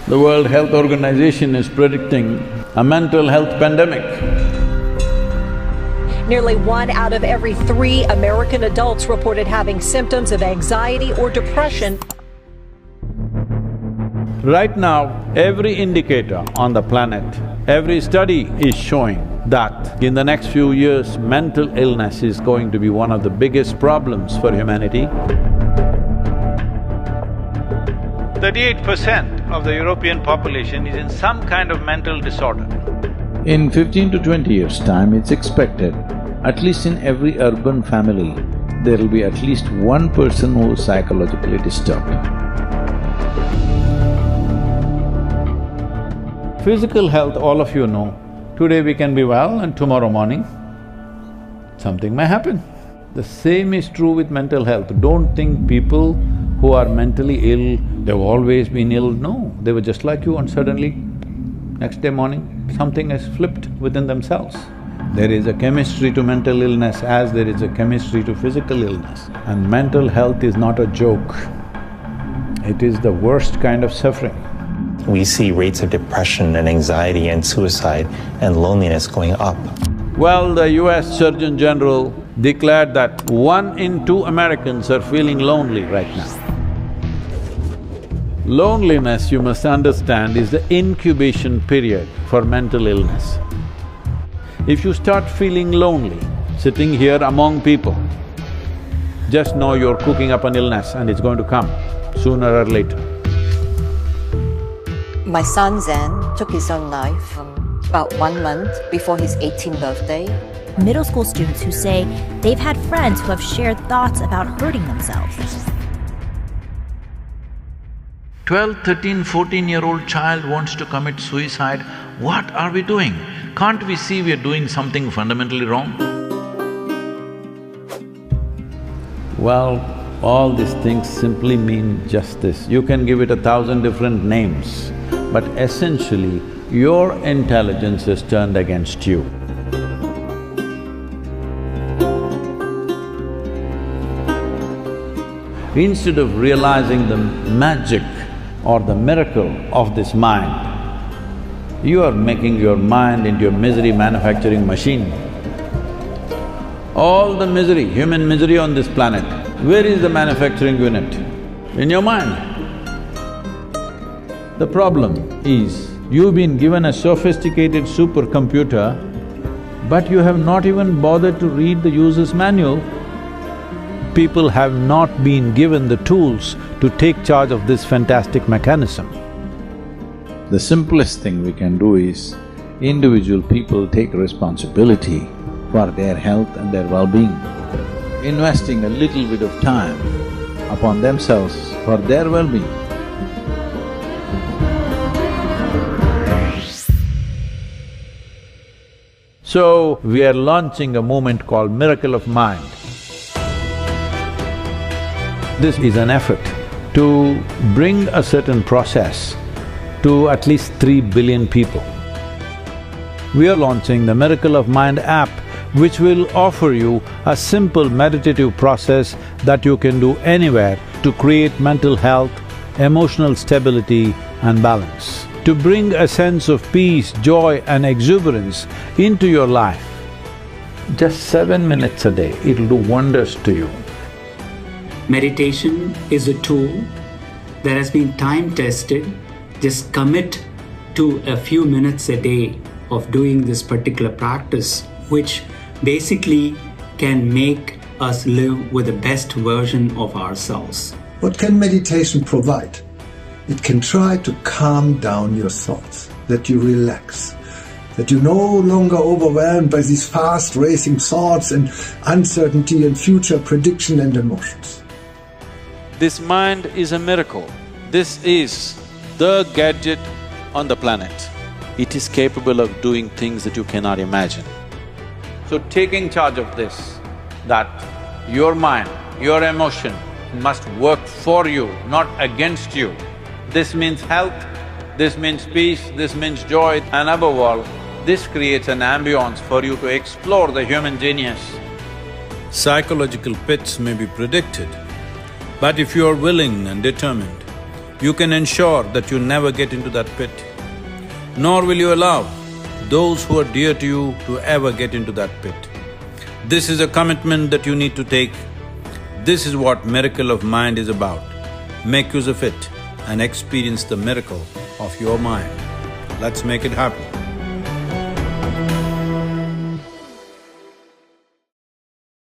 The World Health Organization is predicting a mental health pandemic. Nearly 1 out of every 3 American adults reported having symptoms of anxiety or depression. Right now, every indicator on the planet, every study is showing that in the next few years, mental illness is going to be one of the biggest problems for humanity. 38% of the European population is in some kind of mental disorder. In 15 to 20 years' time, it's expected, at least in every urban family, there will be at least one person who is psychologically disturbed. Physical health, all of you know, today we can be well and tomorrow morning something may happen. The same is true with mental health. Don't think people who are mentally ill, they've always been ill. No, they were just like you and suddenly, next day morning, something has flipped within themselves. There is a chemistry to mental illness as there is a chemistry to physical illness. And mental health is not a joke. It is the worst kind of suffering. We see rates of depression and anxiety and suicide and loneliness going up. Well, the US Surgeon General declared that 1 in 2 Americans are feeling lonely right now. Loneliness, you must understand, is the incubation period for mental illness. If you start feeling lonely, sitting here among people, just know you're cooking up an illness and it's going to come sooner or later. My son Zen took his own life about 1 month before his 18th birthday. Middle school students who say they've had friends who have shared thoughts about hurting themselves. 12, 13, 14-year-old child wants to commit suicide. What are we doing? Can't we see we are doing something fundamentally wrong? Well, all these things simply mean just this. You can give it 1,000 different names, but essentially, your intelligence is turned against you. Instead of realizing the magic or the miracle of this mind, you are making your mind into a misery manufacturing machine. All the misery, human misery on this planet, where is the manufacturing unit? In your mind. The problem is, you've been given a sophisticated supercomputer, but you have not even bothered to read the user's manual. People have not been given the tools to take charge of this fantastic mechanism. The simplest thing we can do is, individual people take responsibility for their health and their well-being, investing a little bit of time upon themselves for their well-being. So, we are launching a movement called Miracle of Mind. This is an effort to bring a certain process to at least 3 billion people. We are launching the Miracle of Mind app, which will offer you a simple meditative process that you can do anywhere to create mental health, emotional stability and balance. To bring a sense of peace, joy and exuberance into your life. Just 7 minutes a day, it'll do wonders to you. Meditation is a tool that has been time-tested. Just commit to a few minutes a day of doing this particular practice, which basically can make us live with the best version of ourselves. What can meditation provide? It can try to calm down your thoughts, that you relax, that you're no longer overwhelmed by these fast racing thoughts and uncertainty and future prediction and emotions. This mind is a miracle. This is the gadget on the planet. It is capable of doing things that you cannot imagine. So taking charge of this, that your mind, your emotion must work for you, not against you. This means health, this means peace, this means joy, and above all, this creates an ambience for you to explore the human genius. Psychological pits may be predicted, but if you are willing and determined, you can ensure that you never get into that pit. Nor will you allow those who are dear to you to ever get into that pit. This is a commitment that you need to take. This is what Miracle of Mind is about. Make use of it and experience the miracle of your mind. Let's make it happen.